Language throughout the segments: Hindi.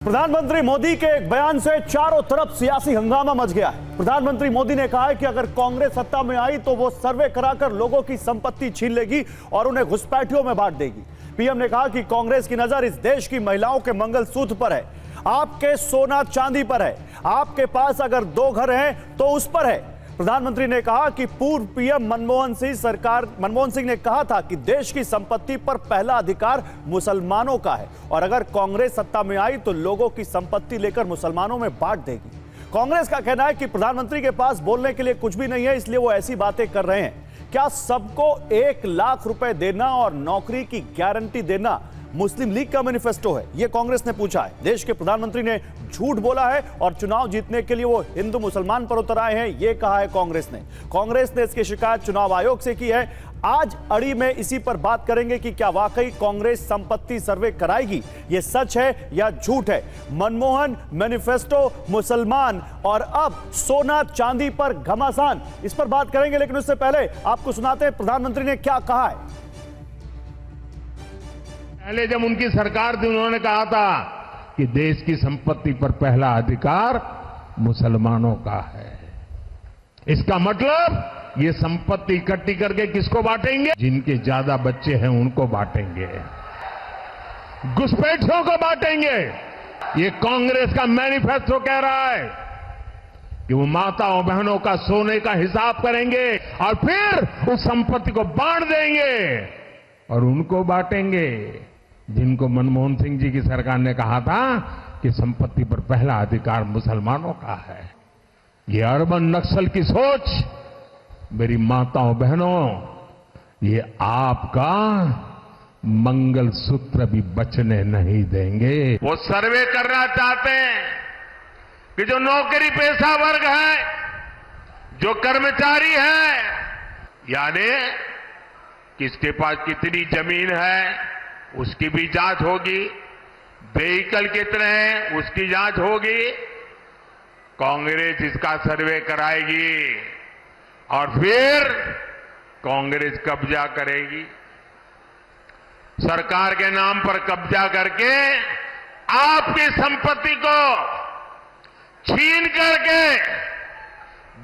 प्रधानमंत्री मोदी के एक बयान से चारों तरफ सियासी हंगामा मच गया है। प्रधानमंत्री मोदी ने कहा है कि अगर कांग्रेस सत्ता में आई तो वो सर्वे कराकर लोगों की संपत्ति छीन लेगी और उन्हें घुसपैठियों में बांट देगी। पीएम ने कहा कि कांग्रेस की नजर इस देश की महिलाओं के मंगलसूत्र पर है, आपके सोना चांदी पर है, आपके पास अगर 2 घर हैं तो उस पर है। प्रधानमंत्री ने कहा कि पूर्व पीएम मनमोहन सिंह ने कहा था कि देश की संपत्ति पर पहला अधिकार मुसलमानों का है और अगर कांग्रेस सत्ता में आई तो लोगों की संपत्ति लेकर मुसलमानों में बांट देगी। कांग्रेस का कहना है कि प्रधानमंत्री के पास बोलने के लिए कुछ भी नहीं है, इसलिए वो ऐसी बातें कर रहे हैं। क्या सबको 1 लाख रुपए देना और नौकरी की गारंटी देना मुस्लिम लीग का मैनिफेस्टो है? यह कांग्रेस ने पूछा है। देश के प्रधानमंत्री ने झूठ बोला है और चुनाव जीतने के लिए वो हिंदू मुसलमान पर उतर आए हैं, यह कहा है कांग्रेस ने इसकी शिकायत चुनाव आयोग से की है। आज अड़ी में इसी पर बात करेंगे कि क्या वाकई कांग्रेस संपत्ति सर्वे कराएगी, यह सच है या झूठ है। मनमोहन, मैनिफेस्टो, मुसलमान और अब सोना चांदी पर घमासान, इस पर बात करेंगे। लेकिन उससे पहले आपको सुनाते हैं प्रधानमंत्री ने क्या कहा है। पहले जब उनकी सरकार थी उन्होंने कहा था कि देश की संपत्ति पर पहला अधिकार मुसलमानों का है। इसका मतलब ये संपत्ति इकट्ठी करके किसको बांटेंगे? जिनके ज्यादा बच्चे हैं उनको बांटेंगे, घुसपैठियों को बांटेंगे। ये कांग्रेस का मैनिफेस्टो कह रहा है कि वो माताओं बहनों का सोने का हिसाब करेंगे और फिर उस संपत्ति को बांट देंगे और उनको बांटेंगे जिनको मनमोहन सिंह जी की सरकार ने कहा था कि संपत्ति पर पहला अधिकार मुसलमानों का है। ये अर्बन नक्सल की सोच, मेरी माताओं बहनों, ये आपका मंगलसूत्र भी बचने नहीं देंगे। वो सर्वे करना चाहते हैं कि जो नौकरी पेशा वर्ग है, जो कर्मचारी है, यानी किसके पास कितनी जमीन है उसकी भी जांच होगी, व्हीकल कितने हैं उसकी जांच होगी। कांग्रेस इसका सर्वे कराएगी और फिर कांग्रेस कब्जा करेगी। सरकार के नाम पर कब्जा करके आपकी संपत्ति को छीन करके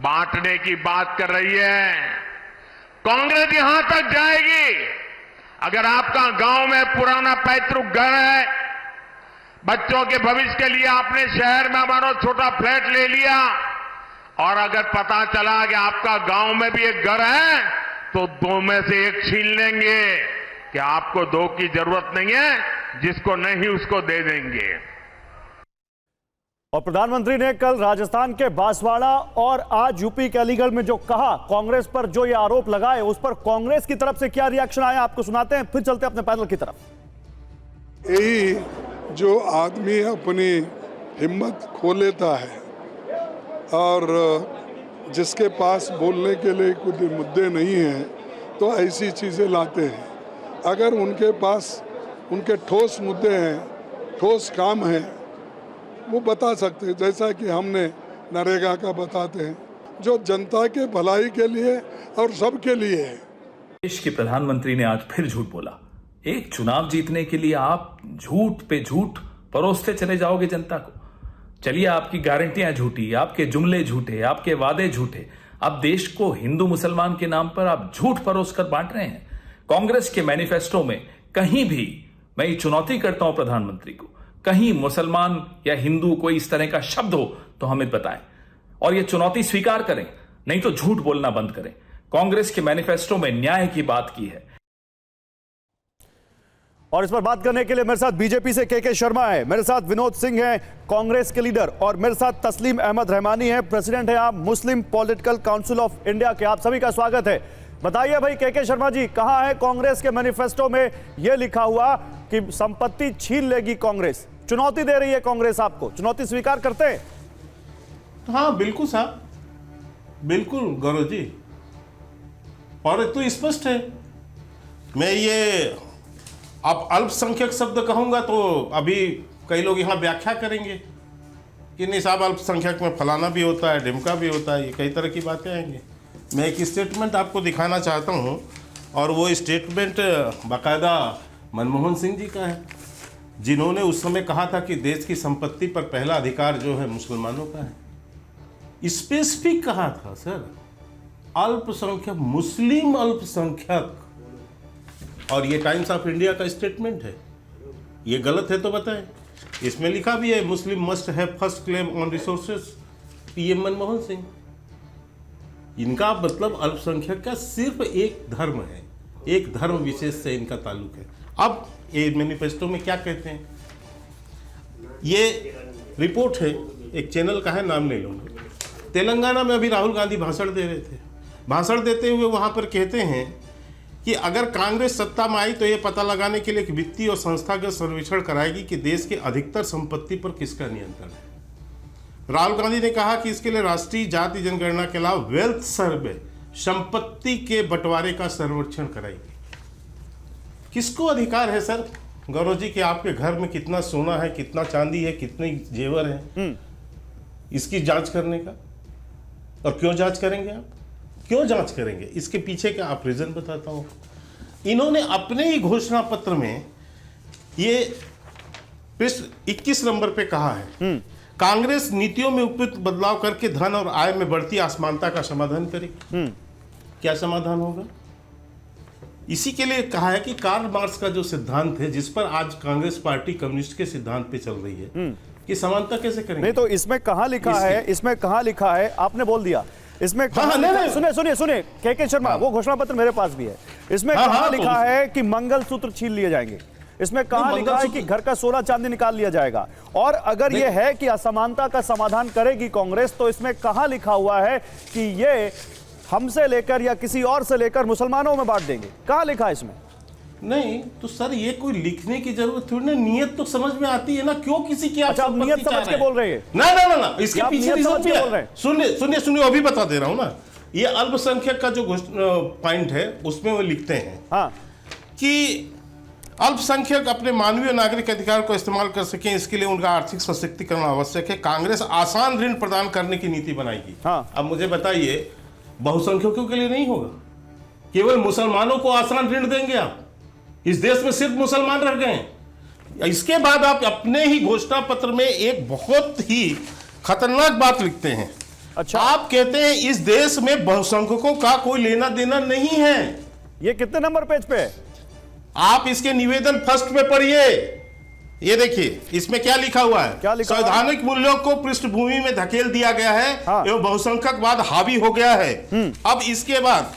बांटने की बात कर रही है। कांग्रेस यहां तक जाएगी, अगर आपका गांव में पुराना पैतृक घर है, बच्चों के भविष्य के लिए आपने शहर में मानो छोटा फ्लैट ले लिया और अगर पता चला कि आपका गांव में भी एक घर है तो 2 में से 1 छीन लेंगे कि आपको 2 की जरूरत नहीं है, जिसको नहीं उसको दे देंगे। और प्रधानमंत्री ने कल राजस्थान के बांसवाड़ा और आज यूपी के अलीगढ़ में जो कहा, कांग्रेस पर जो ये आरोप लगाए, उस पर कांग्रेस की तरफ से क्या रिएक्शन आया आपको सुनाते हैं, फिर चलते हैं अपने पैनल की तरफ। यही जो आदमी अपनी हिम्मत खो लेता है और जिसके पास बोलने के लिए कुछ मुद्दे नहीं हैं तो ऐसी चीज़ें लाते हैं। अगर उनके पास उनके ठोस मुद्दे हैं, ठोस काम हैं, वो बता सकते हैं, जैसा कि हमने नरेगा का बताते हैं, जो जनता के भलाई के लिए और सबके लिए है। देश के प्रधानमंत्री ने आज फिर झूठ बोला। एक चुनाव जीतने के लिए आप झूठ पे झूठ परोसते चले जाओगे जनता को। चलिए, आपकी गारंटियां झूठी, आपके जुमले झूठे, आपके वादे झूठे। अब देश को हिंदू मुसलमान के नाम पर आप झूठ परोस कर बांट रहे हैं। कांग्रेस के मैनिफेस्टो में कहीं भी, मैं ये चुनौती करता हूं प्रधानमंत्री को, कहीं मुसलमान या हिंदू कोई इस तरह का शब्द हो तो हमें बताएं और यह चुनौती स्वीकार करें, नहीं तो झूठ बोलना बंद करें। कांग्रेस के मैनिफेस्टो में न्याय की बात की है। और इस पर बात करने के लिए मेरे साथ बीजेपी से के शर्मा है, मेरे साथ विनोद सिंह हैं, कांग्रेस के लीडर, और मेरे साथ तस्लीम अहमद रहमानी है, प्रेसिडेंट है आप मुस्लिम पॉलिटिकल काउंसिल ऑफ इंडिया के। आप सभी का स्वागत है। बताइए भाई के शर्मा जी, कहां है कांग्रेस के मैनिफेस्टो में यह लिखा हुआ कि संपत्ति छीन लेगी कांग्रेस? चुनौती दे रही है कांग्रेस आपको, चुनौती स्वीकार करते हैं? हाँ बिल्कुल साहब, बिल्कुल गौरव जी, और तो स्पष्ट है। मैं ये अब अल्पसंख्यक शब्द कहूंगा तो अभी कई लोग यहाँ व्याख्या करेंगे कि नहीं साहब अल्पसंख्यक में फलाना भी होता है, ढिमका भी होता है, ये कई तरह की बातें आएंगी। मैं एक स्टेटमेंट आपको दिखाना चाहता हूँ और वो स्टेटमेंट बाकायदा मनमोहन सिंह जी का है। जिन्होंने उस समय कहा था कि देश की संपत्ति पर पहला अधिकार जो है मुसलमानों का है, स्पेसिफिक कहा था सर, अल्पसंख्यक, मुस्लिम अल्पसंख्यक। और ये टाइम्स ऑफ इंडिया का स्टेटमेंट है, ये गलत है तो बताएं। इसमें लिखा भी है Muslim must have first claim on resources, PM Manmohan Singh. इनका मतलब अल्पसंख्यक का सिर्फ एक धर्म है, एक धर्म विशेष से इनका ताल्लुक है। अब ये मैनिफेस्टो में क्या कहते हैं, ये रिपोर्ट है, एक चैनल का है, नाम नहीं लूंगा। तेलंगाना में अभी राहुल गांधी भाषण दे रहे थे, भाषण देते हुए वहां पर कहते हैं कि अगर कांग्रेस सत्ता में आई तो यह पता लगाने के लिए एक वित्तीय और संस्थागत सर्वेक्षण कराएगी कि देश की अधिकतर संपत्ति पर किसका नियंत्रण है। राहुल गांधी ने कहा कि इसके लिए राष्ट्रीय जाति जनगणना के अलावा वेल्थ सर्वे, संपत्ति के बंटवारे का सर्वेक्षण कराएगी। किसको अधिकार है सर गौरव जी कि आपके घर में कितना सोना है, कितना चांदी है, कितने जेवर है, इसकी जांच करने का? और क्यों जांच करेंगे आप, क्यों जांच करेंगे? इसके पीछे का आप रीजन बताता हूं। इन्होंने अपने ही घोषणा पत्र में ये पृष्ठ 21 नंबर पे कहा है, कांग्रेस नीतियों में उपयुक्त बदलाव करके धन और आय में बढ़ती असमानता का समाधान करेगी। क्या समाधान होगा? इसी के लिए कहा है कि कार्ल मार्क्स का जो सिद्धांत है, जिस पर आज कांग्रेस पार्टी कम्युनिस्ट के सिद्धांत पे चल रही है, कि समानता कैसे करेंगे? नहीं तो इसमें कहां लिखा है, इसमें कहां लिखा है, आपने बोल दिया। इसमें सुनिए के शर्मा, वो घोषणा पत्र मेरे पास भी है। इसमें कहां लिखा है कि मंगलसूत्र छीन लिए जाएंगे? इसमें कहां लिखा है कि घर का सोना चांदी निकाल लिया जाएगा? और अगर ये है कि असमानता का समाधान करेगी कांग्रेस, तो इसमें कहां लिखा हुआ है कि ये हमसे लेकर या किसी और से लेकर मुसलमानों में बांट देंगे? कहां लिखा है इसमें? नहीं तो सर ये कोई लिखने की जरूरत थोड़ी ना, नियत तो समझ में आती है ना, क्यों किसी की आप अच्छा, नियत समझ के बोल रहे हैं? ना, इसके पीछे रीजन भी है। सुनिए अभी बता दे रहा हूं ना। ये अल्पसंख्यक का जो पॉइंट है उसमें वो लिखते हैं कि अल्पसंख्यक अपने मानवीय नागरिक अधिकार को इस्तेमाल कर सकें, इसके लिए उनका आर्थिक सशक्तिकरण आवश्यक है। कांग्रेस आसान ऋण प्रदान करने की नीति बनाएगी। अब मुझे बताइए, बहुसंख्यकों के लिए नहीं होगा, केवल मुसलमानों को आसान ऋण देंगे आप? इस देश में सिर्फ मुसलमान रह गए। इसके बाद आप अपने ही घोषणा पत्र में एक बहुत ही खतरनाक बात लिखते हैं। अच्छा, आप कहते हैं इस देश में बहुसंख्यकों का कोई लेना देना नहीं है। ये कितने नंबर पेज पे है? आप इसके निवेदन फर्स्ट में पढ़िए, ये देखिए इसमें क्या लिखा हुआ है। क्या लिखा? संवैधानिक मूल्यों को पृष्ठभूमि में धकेल दिया गया है एवं बहुसंख्यकवाद हावी हो गया है। अब इसके बाद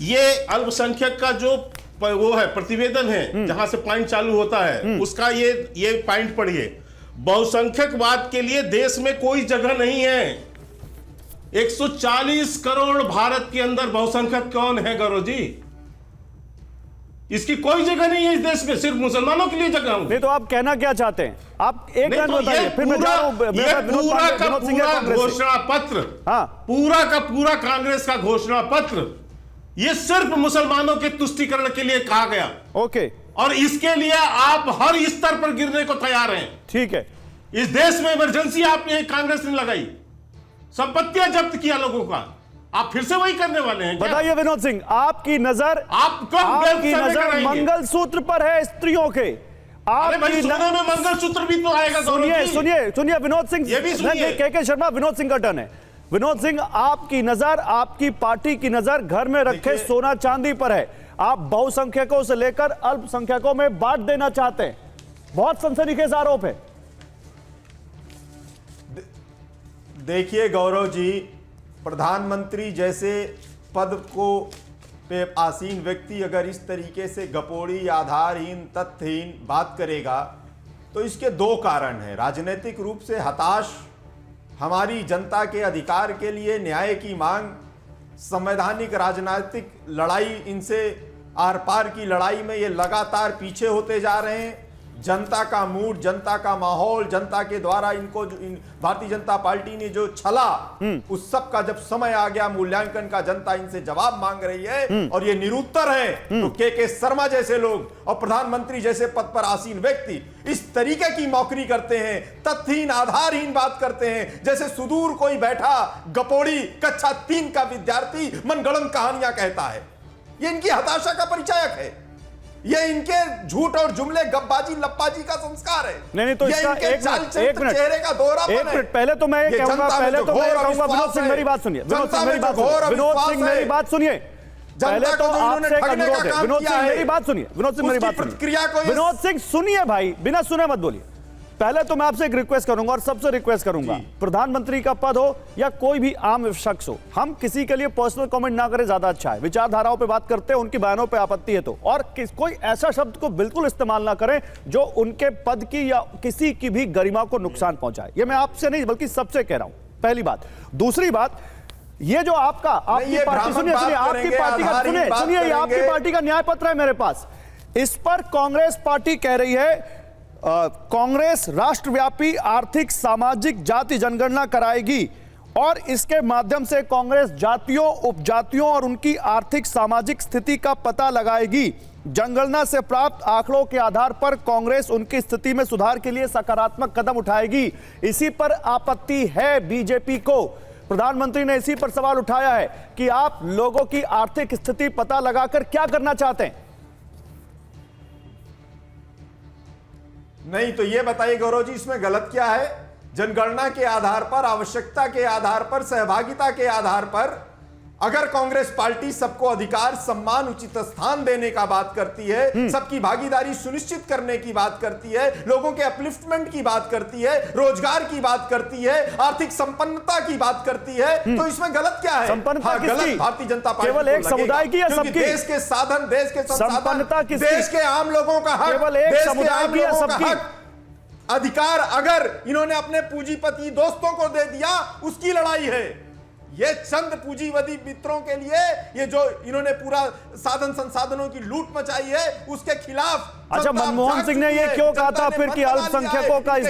ये अल्पसंख्यक का जो वो है प्रतिवेदन है, जहां से पॉइंट चालू होता है, उसका ये पॉइंट पढ़िए। बहुसंख्यकवाद के लिए देश में कोई जगह नहीं है। 140 करोड़ भारत के अंदर बहुसंख्यक कौन है गौरव जी? इसकी कोई जगह नहीं है इस देश में, सिर्फ मुसलमानों के लिए जगह होगी। नहीं तो आप कहना क्या चाहते हैं? आप एक लाइन बताइए, फिर मैं जा रहा हूं। पूरा घोषणा पत्र, पूरा का पूरा कांग्रेस का घोषणा पत्र, ये सिर्फ मुसलमानों के तुष्टीकरण के लिए कहा गया। ओके, और इसके लिए आप हर स्तर पर गिरने को तैयार हैं। ठीक है। इस देश में इमरजेंसी आपने कांग्रेस ने लगाई, संपत्तियां जब्त किया लोगों का, आप फिर से वही करने वाले हैं क्या? बताइए विनोद सिंह, आपकी नजर मंगलसूत्र पर है, स्त्रियों के। आपकी नजर में मंगलसूत्र भी तो आएगा। सुनिए विनोद सिंह, ये भी सुनिए। के शर्मा, विनोद सिंह का टर्न है। विनोद सिंह, आपकी नजर, आपकी पार्टी की नजर घर में रखे सोना चांदी पर है। आप बहुसंख्यकों से लेकर अल्पसंख्यकों में बांट देना चाहते हैं। बहुत सनसनीखेज आरोप है। देखिए गौरव जी, प्रधानमंत्री जैसे पद को पे आसीन व्यक्ति अगर इस तरीके से गपोड़ी, आधारहीन, तथ्यहीन बात करेगा तो इसके दो कारण हैं। राजनीतिक रूप से हताश, हमारी जनता के अधिकार के लिए न्याय की मांग, संवैधानिक राजनीतिक लड़ाई, इनसे आर पार की लड़ाई में ये लगातार पीछे होते जा रहे हैं। जनता का मूड, जनता का माहौल, जनता के द्वारा इनको भारतीय जनता पार्टी ने जो छला, उस सब का जब समय आ गया मूल्यांकन का, जनता इनसे जवाब मांग रही है और ये निरुत्तर है। तो के शर्मा जैसे लोग और प्रधानमंत्री जैसे पद पर आसीन व्यक्ति इस तरीके की मौकरी करते हैं, तथ्यहीन, आधारहीन बात करते हैं, जैसे सुदूर कोई बैठा गपोड़ी कक्षा 3 का विद्यार्थी मनगढ़ंत कहानियां कहता है। ये इनकी हताशा का परिचायक है। ये इनके झूठ और जुमले गप्पाजी लप्पाजी का संस्कार है। नहीं तो ये इसका इनके एक चाल मिनट, चरित्र चेहरे का दोहरापन है। एक मिनट पहले तो मैं ये कहूंगा, पहले तो मैं कहूंगा, विनोद सिंह मेरी बात सुनिए, विनोद सिंह मेरी बात सुनिए, विनोद सिंह मेरी बात सुनिए, पहले तो आपसे एक अनुरोध है, विनोद सिंह मेरी बात सुनिए, विनोद सिंह मेरी बात सुनिए, विनोद सिंह सुनिए भाई, बिना सुने मत बोलिए। पहले तो मैं आपसे एक रिक्वेस्ट करूंगा और सबसे रिक्वेस्ट करूंगा, प्रधानमंत्री का पद हो या कोई भी आम शख्स हो, हम किसी के लिए पर्सनल कमेंट ना करें, ज्यादा अच्छा है। विचारधाराओं पे बात करते हैं, उनकी बयानों पे आपत्ति है तो, और कोई ऐसा शब्द को बिल्कुल इस्तेमाल ना करें जो उनके पद की या किसी की भी गरिमा को नुकसान पहुंचाए। ये मैं आपसे नहीं बल्कि सबसे कह रहा हूं, पहली बात। दूसरी बात, ये जो आपकी पार्टी, सुनिए आपकी पार्टी का, सुनिए आपकी पार्टी का न्याय पत्र है मेरे पास, इस पर कांग्रेस पार्टी कह रही है कांग्रेस राष्ट्रव्यापी आर्थिक सामाजिक जाति जनगणना कराएगी और इसके माध्यम से कांग्रेस जातियों, उपजातियों और उनकी आर्थिक सामाजिक स्थिति का पता लगाएगी। जनगणना से प्राप्त आंकड़ों के आधार पर कांग्रेस उनकी स्थिति में सुधार के लिए सकारात्मक कदम उठाएगी। इसी पर आपत्ति है बीजेपी को। प्रधानमंत्री ने इसी पर सवाल उठाया है कि आप लोगों की आर्थिक स्थिति पता लगाकर क्या करना चाहते हैं। नहीं तो ये बताइए गौरव जी, इसमें गलत क्या है? जनगणना के आधार पर, आवश्यकता के आधार पर, सहभागिता के आधार पर अगर कांग्रेस पार्टी सबको अधिकार, सम्मान, उचित स्थान देने का बात करती है, सबकी भागीदारी सुनिश्चित करने की बात करती है, लोगों के अपलिफ्टमेंट की बात करती है, रोजगार की बात करती है, आर्थिक संपन्नता की बात करती है, तो इसमें गलत क्या है? संपन्नता किसकी? गलत भारतीय जनता पार्टी केवल एक समुदाय की या सबकी? देश के साधन, देश के संपन्नता संसाधन, देश के आम लोगों का हक, केवल एक समुदाय की या सबकी? अधिकार अगर इन्होंने अपने पूंजीपति दोस्तों को दे दिया, उसकी लड़ाई है। ये चंद पूंजीवादी मित्रों के लिए ये जो इन्होंने पूरा साधन संसाधनों की लूट मचाई है, उसके खिलाफ। अच्छा, मनमोहन सिंह ने ये क्यों कहा था फिर कि अल्पसंख्यकों का इस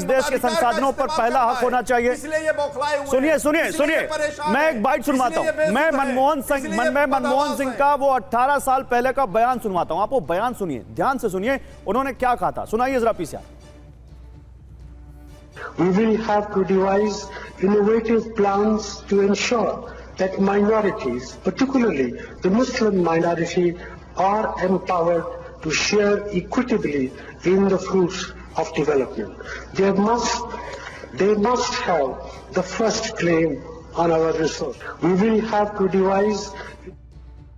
देश के संसाधनों पर पहला हक होना चाहिए? इसलिए ये बौखलाए हुए। सुनिए, मैं एक बाइट सुनवाता हूं। मैं मनमोहन सिंह का वो 18 साल पहले का बयान सुनवाता हूं। आप वो बयान सुनिए, ध्यान से सुनिए, उन्होंने क्या कहा था, सुनाइए जरा पीछे। We will have to devise innovative plans to ensure that minorities, particularly the Muslim minority, are empowered to share equitably in the fruits of development. They must have the first claim on our resource. We will have to devise.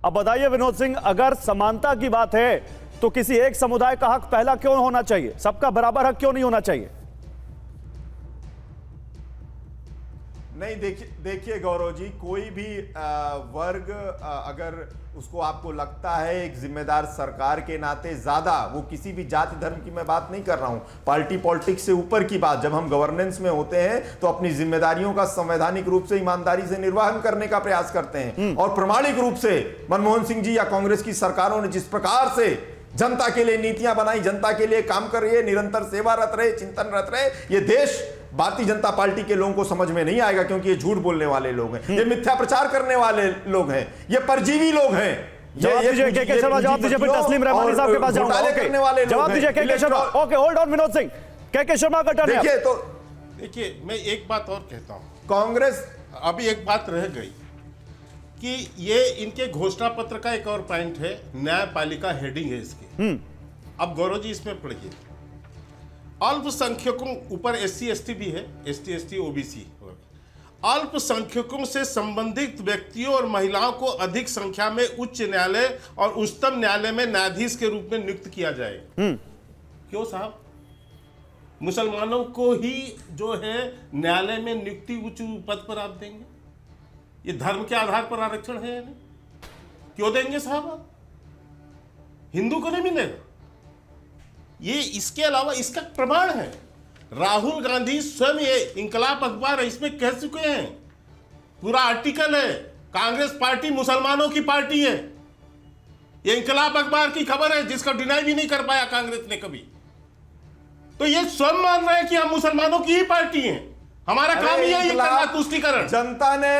अब बताइए विनोद सिंह, अगर समानता की बात है तो किसी एक समुदाय का हक पहला क्यों होना चाहिए? सबका बराबर हक क्यों नहीं होना चाहिए? नहीं, देखिए गौरव जी, कोई भी वर्ग अगर उसको आपको लगता है एक जिम्मेदार सरकार के नाते ज्यादा, वो किसी भी जाति धर्म की मैं बात नहीं कर रहा हूं, पार्टी पॉलिटिक्स से ऊपर की बात, जब हम गवर्नेंस में होते हैं तो अपनी जिम्मेदारियों का संवैधानिक रूप से ईमानदारी से निर्वहन करने का प्रयास करते हैं। और प्रमाणिक रूप से मनमोहन सिंह जी या कांग्रेस की सरकारों ने जिस प्रकार से जनता के लिए नीतियां बनाई, जनता के लिए काम कर रही है, निरंतर सेवारत रहे, चिंतनरत रहे, ये देश भारतीय जनता पार्टी के लोगों को समझ में नहीं आएगा, क्योंकि ये झूठ बोलने वाले लोग हैं, ये मिथ्या प्रचार करने वाले लोग हैं, ये परजीवी लोग हैं। जवाब दीजिए के शर्मा, जवाब दीजिए, फिर तस्लीम रहमानी साहब के पास जाऊंगा। जवाब दीजिए के Sharma. Okay, hold on Vinod Singh, के शर्मा का टर्न है। देखिए मैं एक बात और कहता हूं, कांग्रेस अभी एक बात रह गई कि ये इनके घोषणा पत्र का एक और पॉइंट है, न्यायपालिका हेडिंग है इसकी। अब गौरव जी इसमें पढ़िए, अल्पसंख्यकों ऊपर SC ST भी है, ST ST OBC, अल्पसंख्यकों से संबंधित व्यक्तियों और महिलाओं को अधिक संख्या में उच्च न्यायालय और उच्चतम न्यायालय में न्यायाधीश के रूप में नियुक्त किया जाए। क्यों साहब? मुसलमानों को ही जो है न्यायालय में नियुक्ति उच्च पद पर आप देंगे? ये धर्म के आधार पर आरक्षण है या नहीं? क्यों देंगे साहब आप? हिंदू को नहीं मिलेगा। ये इसके अलावा इसका प्रमाण है, राहुल गांधी स्वयं, ये इंकलाब अखबार है, इसमें कह चुके हैं, पूरा आर्टिकल है, कांग्रेस पार्टी मुसलमानों की पार्टी है। ये इंकलाब अखबार की खबर है, जिसका डिनाई भी नहीं कर पाया कांग्रेस ने कभी। तो ये स्वयं मान रहे हैं कि हम मुसलमानों की ही पार्टी हैं, हमारा काम ही है ये करना, तुष्टीकरण। जनता ने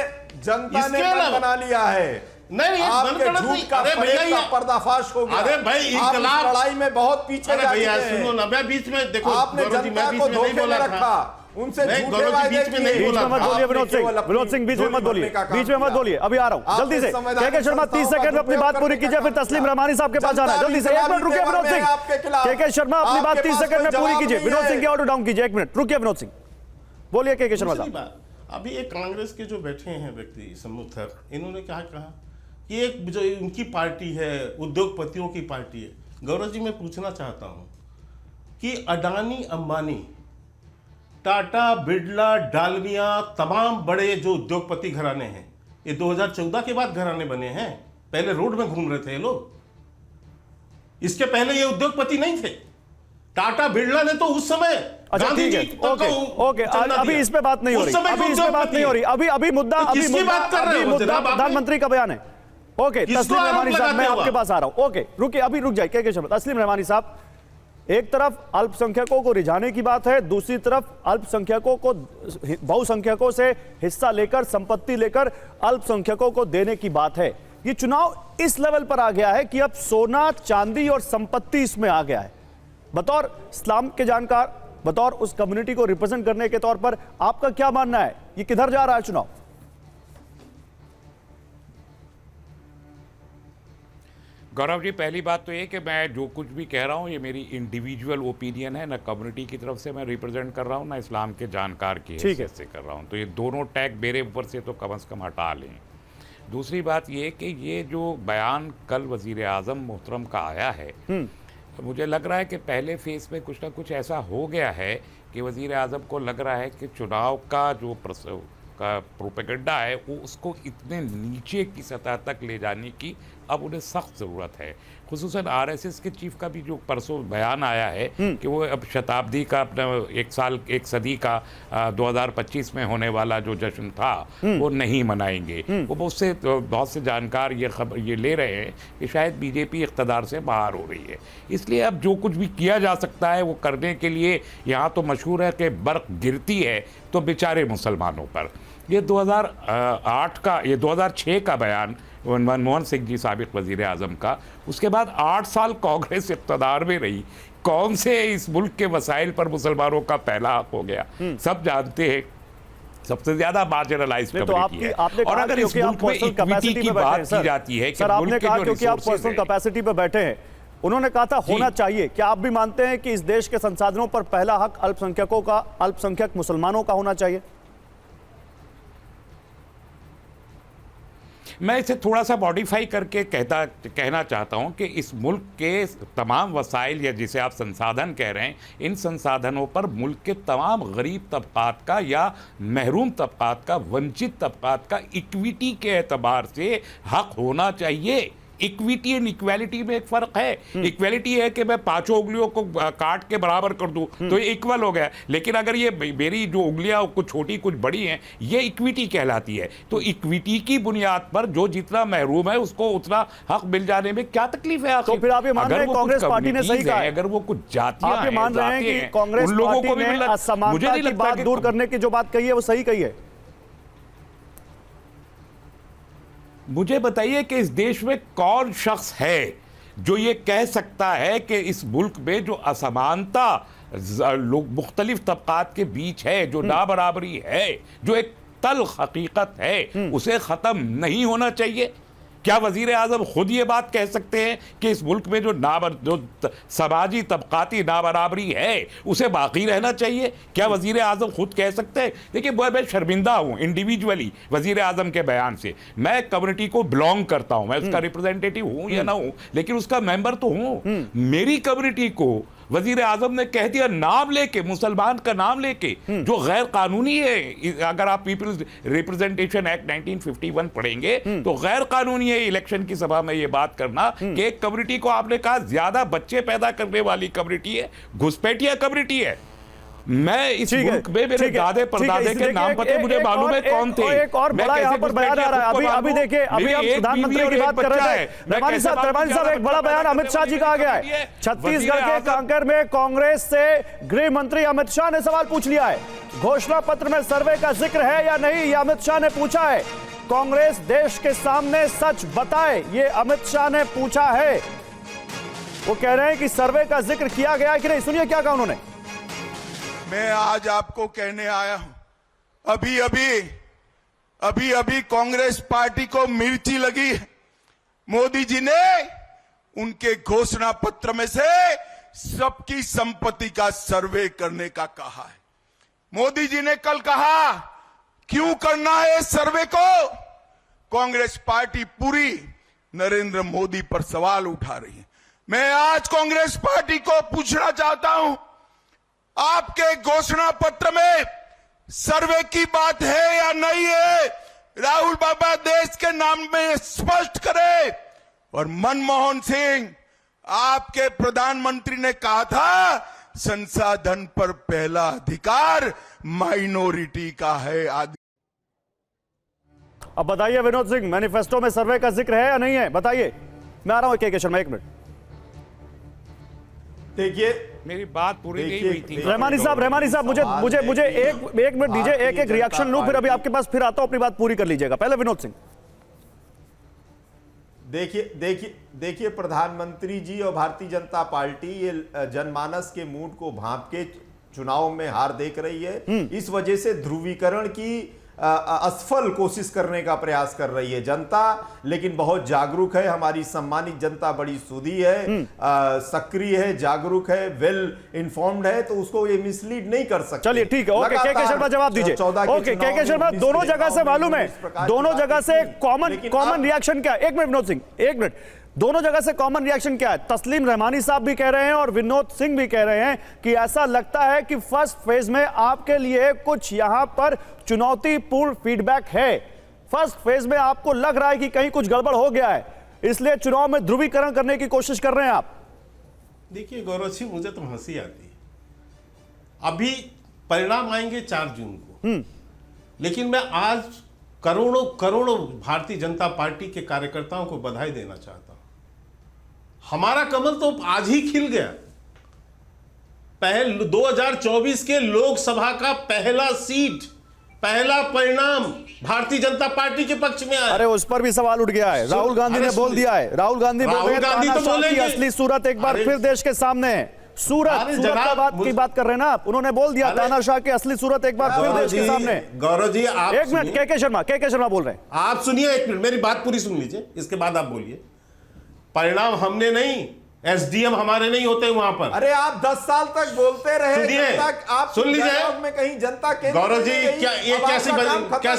मन बना लिया है। नहीं, आपके झूठ का पर्दाफाश हो गया। अरे भाई, इंकलाब लड़ाई में बहुत पीछे जा चुके हैं। सुनो ना, मैं बीच में देखो, आपने जनता को धोखे में रखा, उनसे मैं झूठे गौरव जी वायदे बीच में नहीं किए। बीच में मत बोलिए आपने विनोद सिंह, केवल अपनी विनोद सिंह बीच में मत झोली बोलिए, भरने का काम बीच में मत किया। बोलिए, अभी आ रहा हूं आपने जल्दी से। संवैधानिक के शर्मा 30 संस्थाओं सेकंड में का अपनी बात दुरुपयोग पूरी करने कीजिए, का फिर काम तस्लीम किया। रहमानी साहब के पास आना है, जल्दी से। एक मिनट रुकिए विनोद सिंह, के शर्मा अपनी बात 30 सेकंड में पूरी कीजिए। विनोद सिंह की ऑर्डर डाउन कीजिए, एक मिनट रुकिए विनोद सिंह, बोलिए के शर्मा दूसरी साहब। बात, अभी एक कांग्रेस के जो बैठे हैं व्यक्ति सम्मुखर, इन्होंने क्या कहा कि एक जो उनकी पार्टी है उद्योगपतियों की पार्टी है। गौरव जी, मैं पूछना चाहता हूं कि अडानी, अंबानी, टाटा, बिरला, डालमिया, तमाम बड़े जो उद्योगपति घराने हैं, ये 2014 के बाद घराने बने हैं। पहले रोड में घूम रहे थे ये लोग, इसके पहले ये उद्योगपति नहीं थे। टाटा, बिरला ने तो उस समय अच्छा ठीक है, ओके, अभी इस पे बात नहीं हो रही, अभी इस पे बात नहीं हो रही, अभी मुद्दा, अभी मुद्दा प्रधानमंत्री का बयान है। ओके, तस्लीम रहमानी साहब, मैं आपके पास आ रहा हूं। ओके, रुकिए, अभी रुक जाइए के शर्मा। तस्लीम रहमानी साहब, एक तरफ अल्पसंख्यकों को रिझाने की बात है, दूसरी तरफ अल्पसंख्यकों को बहुसंख्यकों से हिस्सा लेकर, संपत्ति लेकर अल्पसंख्यकों को देने की बात है। ये चुनाव इस लेवल पर आ गया है कि अब सोना, चांदी और संपत्ति इसमें आ गया है। बतौर इस्लाम के जानकार, बतौर उस कम्युनिटी को रिप्रेजेंट करने के तौर पर आपका क्या मानना है, ये किधर जा रहा है चुनाव? गौरव जी, पहली बात तो ये कि मैं जो कुछ भी कह रहा हूँ ये मेरी इंडिविजुअल ओपिनियन है, ना कम्युनिटी की तरफ से मैं रिप्रेजेंट कर रहा हूँ, ना इस्लाम के जानकार की हैसियत से कर रहा हूँ। तो ये दोनों टैग मेरे ऊपर से तो कम से कम हटा लें। दूसरी बात ये कि ये जो बयान कल वज़ीर आज़म मोहतरम का आया है, मुझे लग रहा है कि पहले फेज़ में कुछ ना कुछ ऐसा हो गया है कि वज़ीर आज़म को लग रहा है कि चुनाव का जो का प्रोपेगेंडा है वो उसको इतने नीचे की सतह तक ले जाने की अब उन्हें सख्त ज़रूरत है। खुसूसन आरएसएस के चीफ का भी जो परसों बयान आया है कि वो अब शताब्दी का अपना एक सदी का 2025 में होने वाला जो जश्न था वो नहीं मनाएंगे। वो बहुत से जानकार ये ले रहे हैं कि शायद बीजेपी इक़्तिदार से बाहर हो रही है, इसलिए अब जो कुछ भी किया जा सकता है वो करने के लिए, यहाँ तो मशहूर है कि बर्फ़ गिरती है तो बेचारे मुसलमानों पर। ये 2006 का बयान मनमोहन सिंह जी साबिक वज़ीर आज़म का, उसके बाद 8 साल कांग्रेस इक़्तिदार में रही, कौन से इस मुल्क के वसाइल पर मुसलमानों का पहला हक हो गया? सब जानते हैं सबसे ज्यादा मार्जिनलाइज कम्युनिटी है। और अगर इस मुल्क में इक्विटी की बात की जाती है कि आपने कहा क्योंकि आप पर्सनल कैपेसिटी पे बैठे हैं, उन्होंने कहा था होना चाहिए, क्या आप भी मानते हैं कि इस देश के संसाधनों पर पहला हक अल्पसंख्यकों का, अल्पसंख्यक मुसलमानों का होना चाहिए? मैं इसे थोड़ा सा मॉडिफाई करके कहना चाहता हूं कि इस मुल्क के तमाम वसाइल या जिसे आप संसाधन कह रहे हैं, इन संसाधनों पर मुल्क के तमाम गरीब तबकात का या महरूम तबकात का, वंचित तबकात का इक्विटी के एतबार से हक होना चाहिए। इक्विटी एंड इक्वालिटी में एक फ़र्क है। इक्वालिटी है कि मैं 5 उंगलियों को काट के बराबर कर दूं तो ये इक्वल हो गया, लेकिन अगर ये मेरी जो उंगलियां कुछ छोटी कुछ बड़ी हैं ये इक्विटी कहलाती है। तो इक्विटी की बुनियाद पर जो जितना महरूम है उसको उतना हक मिल जाने में क्या तकलीफ है? तो फिर आप ये मान रहे हैं कांग्रेस पार्टी ने सही कहा है? अगर वो कुछ जातियां आप ये मान रहे हैं कि कांग्रेस पार्टी ने असमानता की बात दूर करने की जो बात कही है वो सही कही है? मुझे बताइए कि इस देश में कौन शख्स है जो ये कह सकता है कि इस मुल्क में जो असमानता लोग मुख्तलिफ तबकात के बीच है, जो नाबराबरी है, जो एक तल्ख हकीकत है, उसे ख़त्म नहीं होना चाहिए? क्या वज़ीर आज़म खुद ये बात कह सकते हैं कि इस मुल्क में जो समाजी तबकाती नाबराबरी है उसे बाकी रहना चाहिए? क्या वज़ीर आज़म खुद कह सकते हैं? देखिए, मैं शर्मिंदा हूँ इंडिविजुअली वज़ीर आज़म के बयान से। मैं कम्युनिटी को बिलोंग करता हूँ, मैं उसका रिप्रेजेंटेटिव हूँ या ना हूँ, लेकिन उसका मेंबर तो हूँ। मेरी कम्युनिटी को वज़ीर आज़म ने कह दिया नाम लेके, मुसलमान का नाम लेके, जो गैर कानूनी है। अगर आप पीपल्स रिप्रेजेंटेशन एक्ट 1951 पढ़ेंगे तो गैर कानूनी है इलेक्शन की सभा में ये बात करना कि एक कम्युनिटी को आपने कहा ज्यादा बच्चे पैदा करने वाली कम्युनिटी है, घुसपैठिया कम्युनिटी है। मैं इस मुल्क में मेरे दादे परदादे के नाम पते मुझे मालूम है कौन थे। एक और बड़ा यहाँ पर बयान आ रहा है। अभी देखिए, अभी हम प्रधानमंत्री की बात कर रहे थे। रहमानी साहब, एक बड़ा बयान अमित शाह जी का आ गया है। छत्तीसगढ़ के कांकेर में कांग्रेस से गृह मंत्री अमित शाह ने सवाल पूछ लिया है। घोषणा पत्र में सर्वे का जिक्र है या नहीं, ये अमित शाह ने पूछा है। कांग्रेस देश के सामने सच बताए, ये अमित शाह ने पूछा है। वो कह रहे हैं कि सर्वे का जिक्र किया गया है कि नहीं। सुनिए क्या कहा उन्होंने। मैं आज आपको कहने आया हूं, अभी अभी कांग्रेस पार्टी को मिर्ची लगी है। मोदी जी ने उनके घोषणा पत्र में से सबकी संपत्ति का सर्वे करने का कहा है। मोदी जी ने कल कहा क्यों करना है इस सर्वे को। कांग्रेस पार्टी पूरी नरेंद्र मोदी पर सवाल उठा रही है। मैं आज कांग्रेस पार्टी को पूछना चाहता हूं, आपके घोषणा पत्र में सर्वे की बात है या नहीं है? राहुल बाबा देश के नाम में स्पष्ट करे। और मनमोहन सिंह, आपके प्रधानमंत्री ने कहा था संसाधन पर पहला अधिकार माइनॉरिटी का है। अब बताइए विनोद सिंह, मैनिफेस्टो में सर्वे का जिक्र है या नहीं है? बताइए। मैं आ रहा हूं के शर्मा, एक मिनट। देखिए, मेरी बात पूरी नहीं हुई थी। रहमानी साहब मुझे एक मिनट दीजिए, एक रिएक्शन लूं, फिर अभी आपके पास फिर आता हूं, अपनी बात पूरी कर लीजिएगा। पहले विनोद सिंह। देखिए प्रधानमंत्री जी और भारतीय जनता पार्टी ये जनमानस के मूड को भांप के चुनाव में हार देख रही है। इस वजह से ध्रुवीकरण की असफल कोशिश करने का प्रयास कर रही है जनता। लेकिन बहुत जागरूक है, हमारी सम्मानित जनता बड़ी सुधी है, सक्रिय है, जागरूक है, वेल इन्फॉर्म्ड है, तो उसको ये मिसलीड नहीं कर सकते। चलिए ठीक है, ओके। के शर्मा जवाब दीजिए। ओके के शर्मा, दोनों जगह से मालूम है, दोनों जगह से कॉमन रिएक्शन क्या है? एक मिनट विनोद सिंह, एक मिनट। दोनों जगह से कॉमन रिएक्शन क्या है? तस्लीम रहमानी साहब भी कह रहे हैं और विनोद सिंह भी कह रहे हैं कि ऐसा लगता है कि फर्स्ट फेज में आपके लिए कुछ यहां पर चुनौतीपूर्ण फीडबैक है। फर्स्ट फेज में आपको लग रहा है कि कहीं कुछ गड़बड़ हो गया है, इसलिए चुनाव में ध्रुवीकरण करने की कोशिश कर रहे हैं आप। देखिए गौरव जी, मुझे तो हंसी आती है। अभी परिणाम आएंगे 4 जून को, लेकिन मैं आज करोड़ों भारतीय जनता पार्टी के कार्यकर्ताओं को बधाई देना चाहता हूं। हमारा कमल तो आज ही खिल गया। 2024 के लोकसभा का पहला सीट, पहला परिणाम भारतीय जनता पार्टी के पक्ष में आया। अरे उस पर भी सवाल उठ गया है। राहुल गांधी ने बोल दिया है, राहुल गांधी बोल रहे हैं तानाशाह की असली सूरत एक बार फिर देश के सामने है। सूरत की बात कर रहे हैं ना आप, उन्होंने बोल दिया तानाशाह की असली सूरत एक बार फिर देश के सामने। गौरव जी, आप एक मिनट, के शर्मा बोल रहे हैं। आप सुनिए, एक मिनट मेरी बात पूरी सुन लीजिए, इसके बाद आप बोलिए। परिणाम हमने नहीं, एसडीएम हमारे नहीं होते वहां पर। अरे आप 10 साल तक बोलते रहे, आप सुन लीजिए में कहीं जनता के गौरव जी, क्या ये कैसा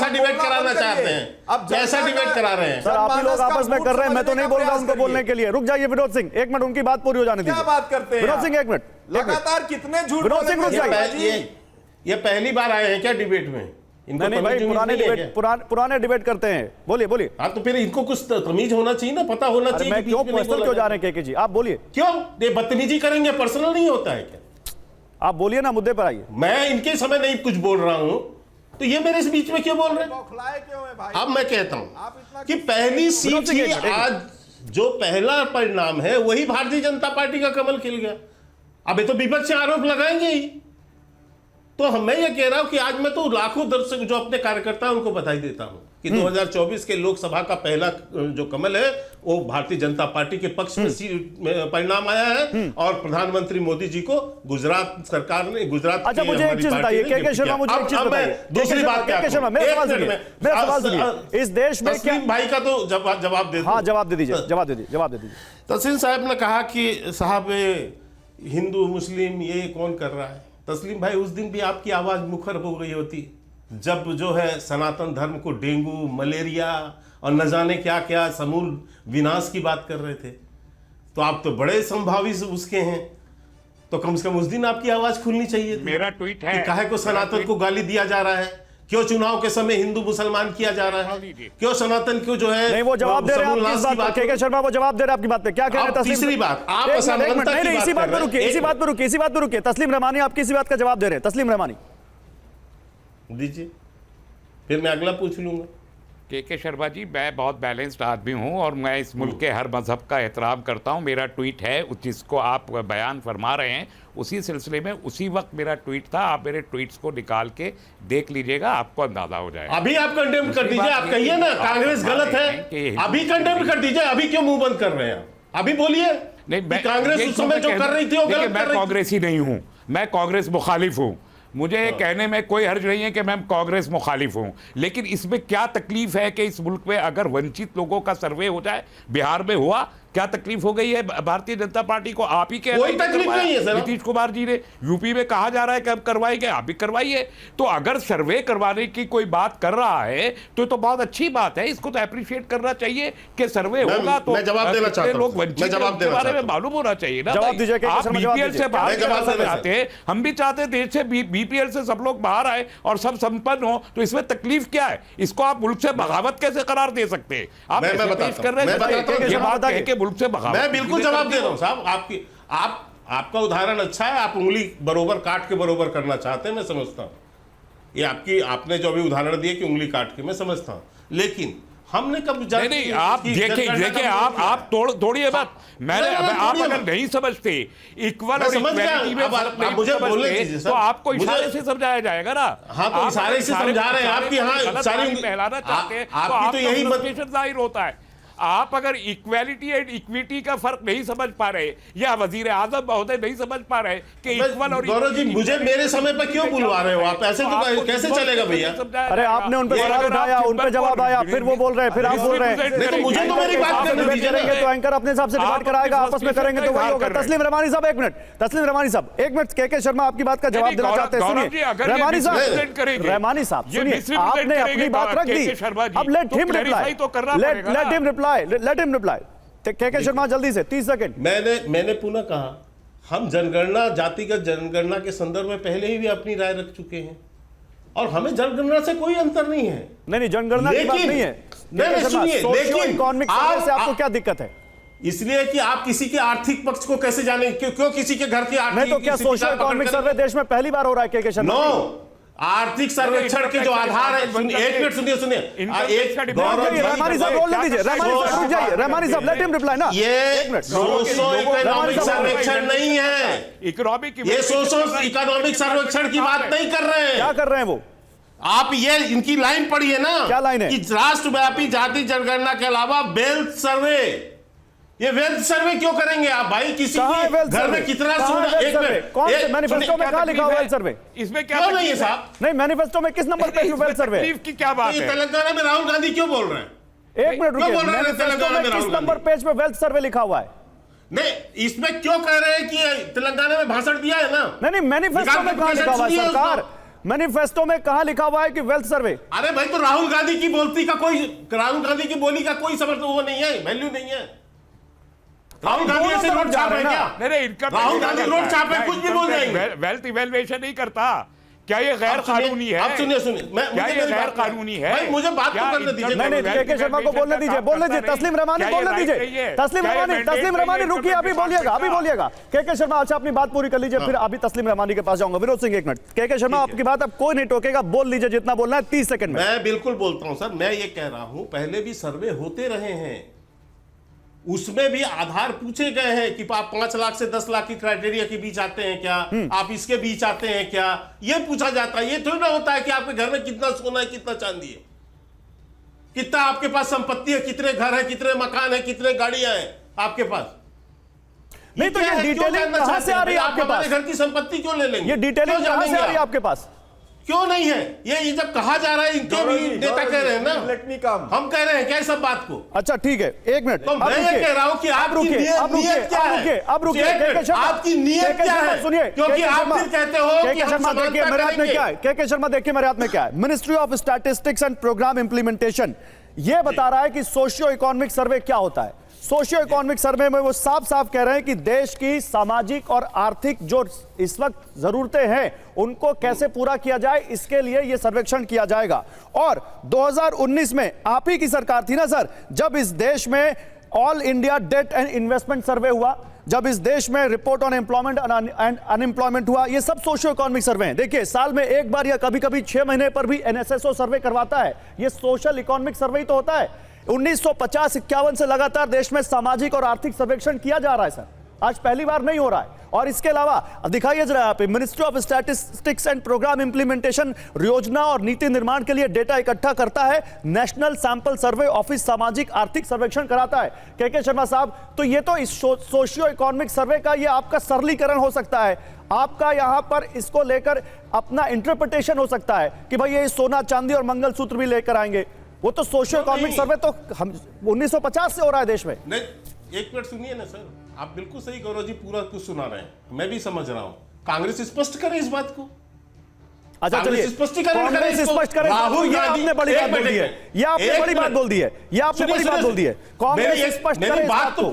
डिबेट कराना चाहते हैं? अब कैसा डिबेट करा रहे हैं? सर आप ही लोग आपस में कर रहे हैं, मैं तो नहीं बोल रहा उनको बोलने के लिए। रुक जाइए विनोद सिंह, एक मिनट, उनकी बात पूरी हो जाने दीजिए। क्या बात करते हैं विनोद सिंह? एक मिनट, लगातार कितने झूठ विनोद सिंह रुक जाइए। ये पहली बार आए हैं क्या डिबेट में? नहीं भाई, पुराने डिबेट करते हैं। बोलिए। हाँ तो फिर इनको कुछ तमीज होना चाहिए ना, पता होना चाहिए। मैं क्यों पर्सनल क्यों जा रहे हैं के जी? आप बोलिए। क्यों ये बदतमीजी करेंगे? पर्सनल नहीं होता है क्या? आप बोलिए ना, मुद्दे पर आइए। मैं इनके समय नहीं कुछ बोल रहा हूं, तो ये मेरे इस बीच में क्यों बोल रहे हैं? अब मैं कहता हूं कि पहली सीट ही आज जो पहला परिणाम है वही भारतीय जनता पार्टी का कमल खिल गया। अब ये तो विपक्ष आरोप लगाएंगे ही। तो मैं ये कह रहा हूं कि आज मैं तो लाखों दर्शक जो अपने कार्यकर्ता उनको बधाई देता हूं कि 2024 के लोकसभा का पहला जो कमल है वो भारतीय जनता पार्टी के पक्ष में परिणाम आया है। और प्रधानमंत्री मोदी जी को गुजरात सरकार ने, गुजरात अच्छा मुझे एक चीज बताइए के शर्मा, मुझे एक चीज बताइए। दूसरी बात क्या, मेरा सवाल सुनिए। इस देश में क्या भाई का तो जवाब दे, हाँ जवाब दे दीजिए। तस्लीम साहब ने कहा कि साहब हिंदू मुस्लिम ये कौन कर रहा है। तस्लीम भाई, उस दिन भी आपकी आवाज मुखर हो गई होती जब जो है सनातन धर्म को डेंगू, मलेरिया और न जाने क्या क्या समूल विनाश की बात कर रहे थे। तो आप तो बड़े संभावी उसके हैं, तो कम से कम उस दिन आपकी आवाज खुलनी चाहिए। मेरा ट्वीट है, काहे को सनातन को गाली दिया जा रहा है? क्यों चुनाव के समय हिंदू मुसलमान किया जा रहा है? क्यों सनातन क्यों जो है? नहीं, वो जवाब दे रहे हैं आपकी बात पे। के शर्मा वो जवाब दे रहे हैं आपकी बात पे। क्या कह रहे हैं? तीसरी बात, आप असमानता की इसी बात पर रुकिए। तस्लीम रहमानी आपकी इसी बात का जवाब दे रहे हैं। तस्लीम रहमानी दीजिए, फिर मैं अगला पूछ लूंगा। के शर्मा जी, मैं बहुत बैलेंस्ड आदमी हूं और मैं इस मुल्क के हर मजहब का एहतराम करता हूं। मेरा ट्वीट है जिसको आप बयान फरमा रहे हैं, उसी सिलसिले में उसी वक्त मेरा ट्वीट था। आप मेरे ट्वीट्स को निकाल के देख लीजिएगा, आपको अंदाजा हो जाएगा। अभी आप कंडेम कर दीजिए, आप कहिए ना कांग्रेस गलत है, अभी कंडेम कर दीजिए। अभी क्यों मुंह बंद कर रहे हैं? अभी बोलिए। नहीं, कांग्रेस उस समय जो कर रही थी वो गलत कर रही थी। मैं कांग्रेसी नहीं हूं, मैं कांग्रेस मुखालिफ हूं। मुझे ये कहने में कोई हर्ज नहीं है कि मैं कांग्रेस मुखालिफ हूं, लेकिन इसमें क्या तकलीफ है कि इस मुल्क में अगर वंचित लोगों का सर्वे हो जाए? बिहार में हुआ, क्या तकलीफ हो गई है भारतीय जनता पार्टी को? आप ही के कोई तकलीफ नहीं है सर। नीतीश कुमार जी ने यूपी में कहा जा रहा है कि अब करवाएंगे, आप भी करवाइए। तो अगर सर्वे करवाने की कोई बात कर रहा है तो बहुत अच्छी बात है, इसको तो अप्रिशिएट करना चाहिए कि सर्वे होगा तो मैं जवाब देना चाहता हूं। लोग वंचित मैं जवाब के देना बारे में चाहता हूं। मालूम होना चाहिए ना। जवाब दीजिए, आप शर्मा, जवाब बीपीएल से दीजिए। बाहर मैं जवाब देना चाहते हैं, हम भी चाहते हैं देश से बीपीएल से सब लोग बाहर आए और सब संपन्न हो, तो इसमें तकलीफ क्या है? इसको आप मुल्क से बगावत कैसे करार दे सकते हैं? आप मैं ऐसे बताता पेश हूं। कर रहे मैं हैं बताता हूं। ये बात है कि मुल्क से बगावत। मैं बिल्कुल जवाब दे रहा हूं साहब। आपका उदाहरण अच्छा है, आप उंगली बरोबर काट के बरोबर करना चाहते हैं, मैं समझता हूं। ये आपने जो अभी उदाहरण दिया कि उंगली काट के, मैं समझता हूं, लेकिन हमने कब नहीं, आप देखिए आप तोड़िए बात। आप अगर नहीं समझते इक्वल और इक्वालिटी में फर्क नहीं समझते तो आपको इशारे से समझाया जाएगा ना। हाँ, तो इशारे से समझा रहे हैं आपकी। हाँ, सारी फैलाना चाहते हैं तो आपकी तो यही फ्रस्ट्रेशन जाहिर होता है। आप अगर इक्वालिटी एंड इक्विटी का फर्क नहीं समझ पा रहे या वजीर आजम महोदय नहीं समझ पा रहे कि इक्वल और गौरव जी, मुझे मेरे समय पर क्यों बुलवा रहे हो आप? ऐसे तो कैसे चलेगा भैया? अरे आपने उन पर सवाल उठाया, उन पर जवाब आया, फिर वो बोल रहे हैं, फिर आप बोल रहे हैं। नहीं तो मुझे तो मेरी बात करने दीजिए ना। तो एंकर अपने हिसाब से डिबेट कराएगा, आपस में करेंगे तो वही होगा। तस्लीम रहमानी साहब, एक मिनट। तस्लीम रहमानी साहब, एक मिनट। के शर्मा आपकी बात का जवाब देना चाहते हैं, सुनिए। रहमानी साहब सुनिए, आपने अपनी बात रख दी, अब लेट हिम रिप्लाई। के शर्मा जल्दी से 30 सेकंड। मैंने पुनः कहा, हम जनगणना, जातिगत जनगणना के संदर्भ में पहले ही भी अपनी राय रख चुके हैं और हमें जनगणना से कोई अंतर नहीं है। नहीं, जनगणना की बात नहीं है। सुनिए, लेकिन इकोनॉमिक सर्वे से आपको क्या दिक्कत है? इसलिए कि आप किसी के आर्थिक पक्ष को कैसे जाने, क्यों किसी के घर की आर्थिक, नहीं तो क्या सोशल इकोनॉमिक सर्वे देश में पहली बार हो रहा है? के शर्मा, नो, आर्थिक सर्वेक्षण के जो आधार है, एक मिनट सुनिए। रहमानी साहब बोलने दीजिए, रहमानी साहब लेट हिम रिप्लाई ना। ये सोशो इकोनॉमिक सर्वेक्षण नहीं है, ये सोशो इकोनॉमिक सर्वेक्षण की बात नहीं कर रहे हैं। क्या कर रहे हैं वो? आप ये इनकी लाइन पढ़िए ना। क्या लाइन है? कि राष्ट्रव्यापी जाति जनगणना के अलावा वेल्थ सर्वे, ये वेल्थ सर्वे क्यों करेंगे आप भाई? किसी के घर में कितना सोना? एक मिनट, कौन से मैनिफेस्टो में कहां लिखा हुआ वेल्थ सर्वे? इसमें क्या क्यों नहीं है साहब? नहीं, मैनिफेस्टो में किस नंबर पे वेल्थ सर्वे की क्या बात है? तेलंगाना में राहुल गांधी क्यों बोल रहे हैं? एक मिनट रुकिए, मैनिफेस्टो में किस नंबर पेज पे वेल्थ सर्वे लिखा हुआ है? नहीं, इसमें क्यों कह रहे हैं कि तेलंगाना में भाषण दिया है ना? नहीं, मैनिफेस्टो में कहां लिखा हुआ है सरकार? मैनिफेस्टो में कहां लिखा हुआ है कि वेल्थ सर्वे? अरे भाई, तो राहुल गांधी की बोली का कोई समर्थन वो नहीं है, वैल्यू नहीं है। राहुल गांधी ऐसे रोड छाप है क्या? राहुल गांधी रोड छाप है, कुछ भी बोल जाएंगे। वेल्थ इवैल्यूएशन नहीं करता क्या? ये गैर कानूनी है? आप सुनिए, क्या ये गैर कानूनी है? भाई मुझे बात तो करने दीजिए। नहीं, के शर्मा को बोलने दीजिए, बोलने दीजिए। तस्लीम रहमानी बोलने दीजिए। तस्लीम रहमानी रुकिए, अभी बोलिएगा। के शर्मा, अच्छा अपनी बात पूरी कर लीजिए, फिर अभी तस्लीम रहमानी के पास जाऊंगा। विनोद सिंह, एक मिनट। के शर्मा, आपकी बात अब कोई नहीं टोकेगा, बोल लीजिए जितना बोलना है 30 सेकंड में। मैं बिल्कुल बोलता हूं सर, मैं ये कह रहा हूं, पहले भी सर्वे होते रहे हैं, उसमें भी आधार पूछे गए हैं कि आप 5 लाख से 10 लाख की क्राइटेरिया के बीच आते हैं क्या, आप इसके बीच आते हैं क्या, यह पूछा जाता है। ये थोड़ी ना होता है कि आपके घर में कितना सोना है, कितना चांदी है, कितना आपके पास संपत्ति है, कितने घर है, कितने मकान है, कितने गाड़ियां हैं आपके पास। नहीं तो ये डिटेलिंग कहां से आ रही है आपके पास? घर की संपत्ति क्यों ले लेंगे? ये डिटेलिंग कहां से आ रही है आपके पास? क्यों नहीं है? ये जब कहा जा रहा है, इनके भी नेता कह रहे हैं ना, हम कह रहे हैं क्या सब बात को? अच्छा ठीक है, एक मिनट। तो मैं ये कह रहा हूं कि आपकी नीयत क्या है? आपकी नीयत क्या है? सुनिए, क्योंकि आप फिर कहते हो कि हम समानता देखिए मेरे हाथ में क्या है। के शर्मा देखिए मेरे हाथ में क्या है। Ministry of statistics and programme implementation ये बता रहा है कि सोशियो इकोनॉमिक सर्वे क्या होता है। सोशियो इकोनॉमिक सर्वे में वो साफ साफ कह रहे हैं कि देश की सामाजिक और आर्थिक जो इस वक्त जरूरतें हैं उनको कैसे पूरा किया जाए, इसके लिए यह सर्वेक्षण किया जाएगा। और 2019 में आप ही की सरकार थी ना सर, जब इस देश में all India debt and investment survey हुआ, जब इस देश में report on employment and unemployment हुआ, ये सब सोशियो इकोनॉमिक सर्वे हैं। देखिए साल में एक बार या कभी कभी 6 महीने पर भी एनएसएसओ सर्वे करवाता है, ये सोशल इकोनॉमिक सर्वे ही तो होता है। 1950-51 से लगातार देश में सामाजिक और आर्थिक सर्वेक्षण किया जा रहा है सर, आज पहली बार नहीं हो रहा है। और इसके अलावा दिखाइए जरा यहाँ पे, ministry of statistics and programme implementation योजना और नीति निर्माण के लिए डेटा इकट्ठा करता है, नेशनल सैंपल सर्वे ऑफिस सामाजिक आर्थिक सर्वेक्षण कराता है। के शर्मा साहब, तो ये तो इस सोशियो इकोनॉमिक सर्वे का ये आपका सरलीकरण हो सकता है, आपका यहां पर इसको लेकर अपना इंटरप्रिटेशन हो सकता है कि भाई ये सोना चांदी और मंगलसूत्र भी लेकर आएंगे। वो तो सोशियो इकोनॉमिक सर्वे तो हम 1950 से हो रहा है देश में। नहीं, एक मिनट सुनिए ना सर, आप बिल्कुल सही गौरव जी पूरा कुछ सुना रहे हैं, मैं भी समझ रहा हूं। कांग्रेस स्पष्ट करे इस बात को। अच्छा चलिए, कांग्रेस स्पष्ट करे। ये आपने बड़ी बात बोल दी है, ये आपने बड़ी बात बोल दी है, ये आपने बड़ी बात बोल दी है। कांग्रेस स्पष्ट करे इस बात को।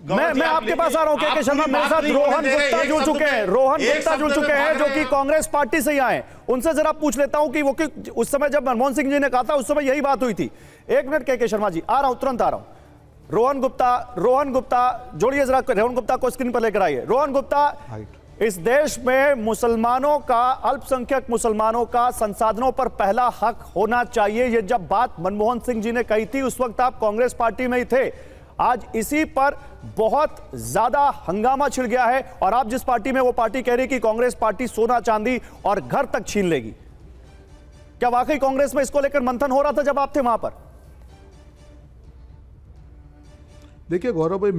मैं आपके पास आ रहा हूं के शर्मा, मेरे साथ रोहन गुप्ता जुड़ चुके हैं, रोहन गुप्ता जुड़ चुके हैं जो कि कांग्रेस पार्टी से ही आए। उनसे जरा पूछ लेता हूं कि वो कि उस समय जब मनमोहन सिंह जी ने कहा था उस समय यही बात हुई थी। एक मिनट के शर्मा जी, आ रहा हूं, तुरंत आ रहा हूं। रोहन गुप्ता जोड़िए जरा, रोहन गुप्ता को स्क्रीन पर लेकर आइए। रोहन गुप्ता, इस देश में मुसलमानों का, अल्पसंख्यक मुसलमानों का संसाधनों पर पहला हक होना चाहिए, ये जब बात मनमोहन सिंह जी ने कही थी उस वक्त आप कांग्रेस पार्टी में ही थे। आज इसी पर बहुत ज्यादा हंगामा छिड़ गया है और आप जिस पार्टी में, वो पार्टी कह रही कि कांग्रेस पार्टी सोना चांदी और घर तक छीन लेगी। क्या वाकई कांग्रेस में इसको लेकर मंथन हो रहा था जब आप थे वहां पर? देखिए गौरव भाई,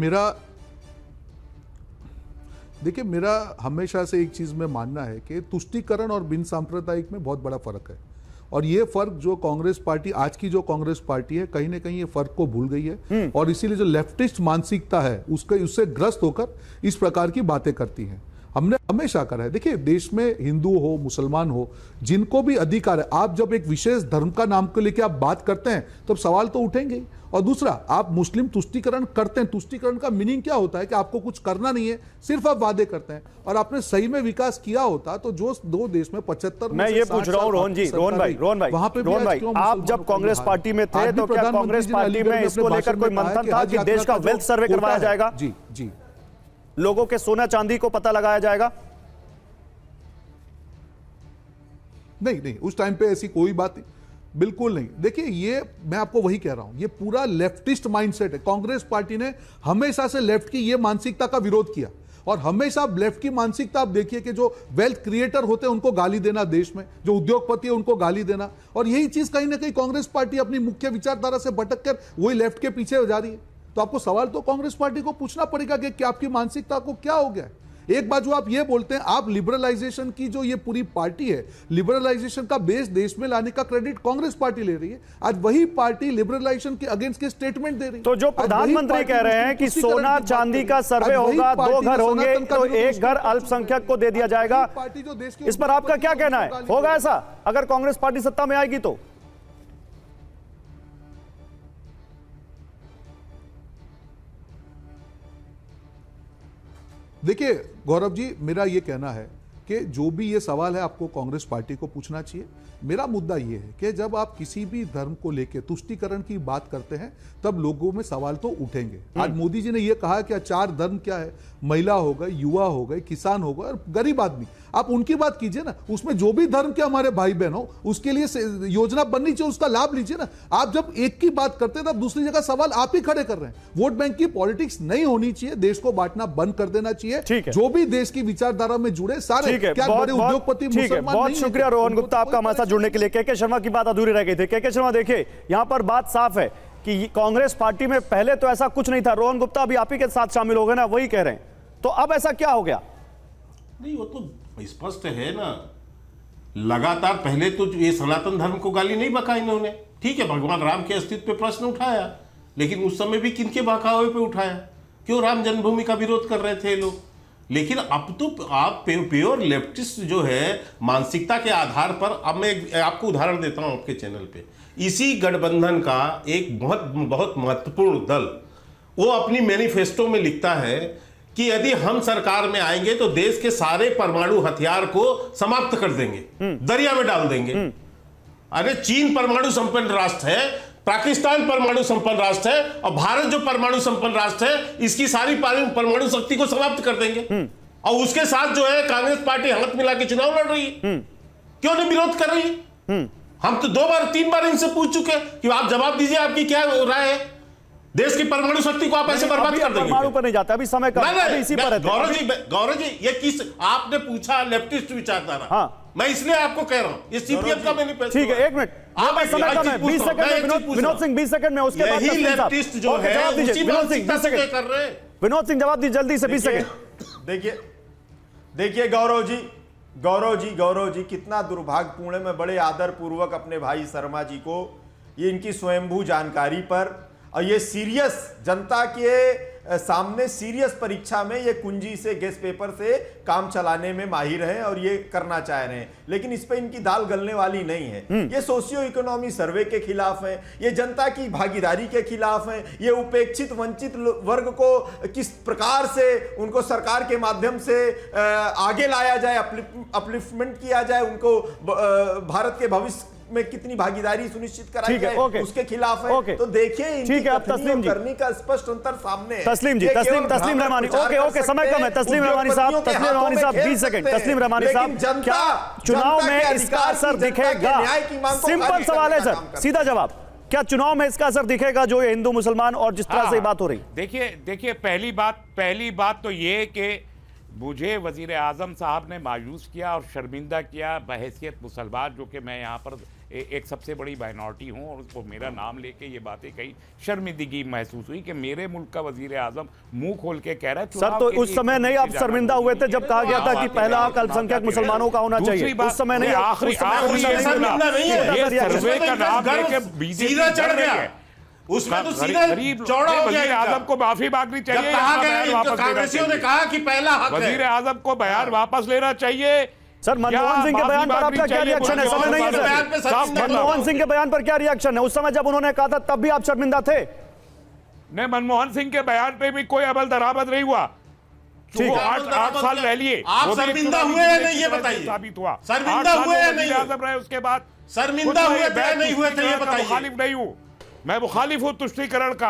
मेरा हमेशा से एक चीज में मानना है कि तुष्टीकरण और बिन सांप्रदायिक में बहुत बड़ा फर्क है। और ये फर्क जो कांग्रेस पार्टी, आज की जो कांग्रेस पार्टी है, कहीं ना कहीं ये फर्क को भूल गई है और इसीलिए जो लेफ्टिस्ट मानसिकता है उससे ग्रस्त होकर इस प्रकार की बातें करती है। हमने हमेशा करा है, देखिए देश में हिंदू हो मुसलमान हो, जिनको भी अधिकार है, आप जब एक विशेष धर्म का नाम को लेकर आप बात करते हैं तो सवाल तो उठेंगे। और दूसरा, आप मुस्लिम तुष्टीकरण करते हैं, तुष्टीकरण का मीनिंग क्या होता है कि आपको कुछ करना नहीं है, सिर्फ आप वादे करते हैं। और आपने सही में विकास किया होता तो जो दो देश में 75, मैं ये पूछ रहा हूं रोहन भाई, वहां पे आप जब कांग्रेस पार्टी में थे तो क्या कांग्रेस पार्टी में इसको लेकर कोई मंथन था कि देश का वेल्थ सर्वे करवाया जाएगा? जी, लोगों के सोना चांदी को पता लगाया जाएगा? नहीं, उस टाइम पे ऐसी कोई बात बिल्कुल नहीं। देखिए, ये मैं आपको वही कह रहा हूं, ये पूरा लेफ्टिस्ट माइंडसेट है। कांग्रेस पार्टी ने हमेशा से लेफ्ट की ये मानसिकता का विरोध किया और हमेशा लेफ्ट की मानसिकता आप देखिए कि जो वेल्थ क्रिएटर होते हैं उनको गाली देना, देश में जो उद्योगपति है उनको गाली देना, और यही चीज कहीं ना कहीं कांग्रेस पार्टी अपनी मुख्य विचारधारा से भटक कर वही लेफ्ट के पीछे जा रही है। तो आपको सवाल तो कांग्रेस पार्टी को पूछना पड़ेगा कि आपकी मानसिकता को क्या हो गया है। एक बाजू आप ये बोलते हैं, आप लिबरलाइजेशन की जो ये पूरी पार्टी है, लिबरलाइजेशन का बेस देश में लाने का क्रेडिट कांग्रेस पार्टी ले रही है। आज वही पार्टी लिबरलाइजेशन के अगेंस्ट के स्टेटमेंट दे रही है। तो जो प्रधानमंत्री कह रहे हैं कि सोना चांदी का सर्वे होगा, 2 घर होंगे तो एक घर अल्पसंख्यक को दे दिया जाएगा, इस पर आपका क्या कहना है? होगा ऐसा अगर कांग्रेस पार्टी सत्ता में आएगी तो? देखिए गौरव जी, मेरा ये कहना है कि जो भी ये सवाल है आपको कांग्रेस पार्टी को पूछना चाहिए। मेरा मुद्दा ये है कि जब आप किसी भी धर्म को लेकर तुष्टीकरण की बात करते हैं तब लोगों में सवाल तो उठेंगे। आज मोदी जी ने यह कहा कि 4 धर्म क्या है, महिला हो गए, युवा हो गए, किसान हो गए और गरीब आदमी। आप उनकी बात कीजिए ना, उसमें जो भी धर्म के हमारे भाई बहन हो उसके लिए योजना बननी चाहिए, उसका लाभ लीजिए ना। आप जब एक की बात करते हैं तब दूसरी जगह सवाल आप ही खड़े कर रहे हैं। वोट बैंक की पॉलिटिक्स नहीं होनी चाहिए, देश को बांटना बंद कर देना चाहिए। जो भी देश की विचारधारा में जुड़े सारे, क्या बड़े उद्योगपति मुसलमान? बहुत शुक्रिया रोहन गुप्ता आपका हमारे साथ जुड़ने के लिए। के शर्मा की बात अधूरी रह गई थी। के शर्मा, देखिए यहां पर बात साफ है कि कांग्रेस पार्टी में पहले तो ऐसा कुछ नहीं था। रोहन गुप्ता अभी आप ही के साथ शामिल हो गए ना, वही कह रहे हैं, तो अब ऐसा क्या हो गया? नहीं, वो तो स्पष्ट है ना। लगातार पहले तो ये सनातन धर्म को गाली नहीं बका इन्होंने, ठीक है, भगवान राम के अस्तित्व पे प्रश्न उठाया, लेकिन उस समय भी किनके बहकावे पे उठाया? क्यों राम जन्मभूमि का विरोध कर रहे थे लोग? लेकिन अब तो आप प्योर लेफ्टिस्ट जो है मानसिकता के आधार पर, अब मैं आपको उदाहरण देता हूं आपके चैनल पे, इसी गठबंधन का एक बहुत महत्वपूर्ण दल वो अपनी मैनिफेस्टो में लिखता है कि यदि हम सरकार में आएंगे तो देश के सारे परमाणु हथियार को समाप्त कर देंगे, दरिया में डाल देंगे। अरे चीन परमाणु संपन्न राष्ट्र है, पाकिस्तान परमाणु संपन्न राष्ट्र है, और भारत जो परमाणु संपन्न राष्ट्र है, इसकी सारी परमाणु शक्ति को समाप्त कर देंगे। और उसके साथ जो है कांग्रेस पार्टी हाथ मिला के चुनाव लड़ रही है। क्यों नहीं विरोध कर रही है? हम तो 2 बार 3 बार इनसे पूछ चुके कि आप जवाब दीजिए, आपकी क्या राय है? देश की परमाणु शक्ति को आप ऐसे बर्बाद अभी कर देंगे परमाणु पर नहीं जाता, अभी समय कम है, अभी इसी पर रहते हैं। गौरव जी ये किस आपने पूछा लेफ्टिस्ट विचारधारा, हाँ। मैं इसलिए आपको कह रहा हूं ये सीपीएम का मैनिफेस्टो। ठीक है, एक मिनट, आप समय कम है, 20 सेकंड में विनोद सिंह, 20 सेकंड में, उसके बाद यही तस्लीम साहब। लेफ्टिस्ट जो ओके, है जवाब दीजिए, उसी विनोद सिंह, मानसिकता 20 से सेकंड। कर रहे हैं। विनोद सिंह जवाब दीजिए जल्दी से, 20 सेकंड। देखिए गौरव जी कितना दुर्भाग्यपूर्ण है। मैं बड़े आदर पूर्वक अपने भाई शर्मा जी को, ये इनकी स्वयंभू जानकारी पर और ये सीरियस जनता के सामने सीरियस परीक्षा में ये कुंजी से गेस्ट पेपर से काम चलाने में माहिर हैं और ये करना चाह रहे हैं, लेकिन इस पे इनकी दाल गलने वाली नहीं है। ये सोशियो इकोनॉमी सर्वे के खिलाफ है, ये जनता की भागीदारी के खिलाफ है, ये उपेक्षित वंचित वर्ग को किस प्रकार से उनको सरकार के माध्यम से आगे लाया जाए, अपलिफ्टमेंट किया जाए, उनको भारत के भविष्य में कितनी भागीदारी सुनिश्चित कराई जाए, उसके खिलाफ है। तो देखिए ठीक है, अब तस्लीम जी करनी का स्पष्ट अंतर सामने है। तस्लीम जी, तस्लीम रहमानी, ओके, समय कम है। तस्लीम रहमानी साहब, 20 सेकंड। तस्लीम रहमानी साहब, क्या चुनाव में इसका असर दिखेगा? सिंपल सवाल है सर, सीधा जवाब, क्या चुनाव में इसका असर दिखेगा जो ये हिंदू मुसलमान और जिस तरह से बात हो रही? देखिए पहली बात तो ये कि मुझे वजीर आजम साहब ने मायूस किया और शर्मिंदा किया बहैसियत मुसलमान, जो कि मैं यहाँ पर एक सबसे बड़ी माइनॉरिटी हूँ, और उसको मेरा नाम लेके ये बातें कही, शर्मिंदगी महसूस हुई कि मेरे मुल्क का वजीर आजम मुंह खोल के कह रहा है। सर तो उस समय नहीं आप शर्मिंदा हुए थे जब कहा गया था कि पहला हक अल्पसंख्यक मुसलमानों का होना चाहिए? उस समय नहीं, आखिरी सर्वे का नाम लेके बीजेपी चढ़ गया, उसमें तो सीधा चौड़ा हो वजीर आजम को माफी मांगनी चाहिए। कांग्रेसियों ने कहा कि पहला हक है, वजीर आजम को बयान वापस लेना चाहिए। सर मनमोहन सिंह के बयान पर आपका क्या रिएक्शन है? समय नहीं है सर, मनमोहन सिंह के बयान पर क्या रिएक्शन है? उस समय जब उन्होंने कहा था तब भी आप शर्मिंदा थे? नहीं, मनमोहन सिंह के बयान पे भी कोई अमल दरामद नहीं हुआ। 8 साल रह लिए, आप शर्मिंदा हुए या नहीं ये बताइए। साबित हुआ शर्मिंदा हुए या नहीं रहे, उसके बाद शर्मिंदा हुए थे या नहीं हुए थे ये बताइए। मुखालिफ नहीं हूं मैं, मुखालिफ हूं तुष्टीकरण का।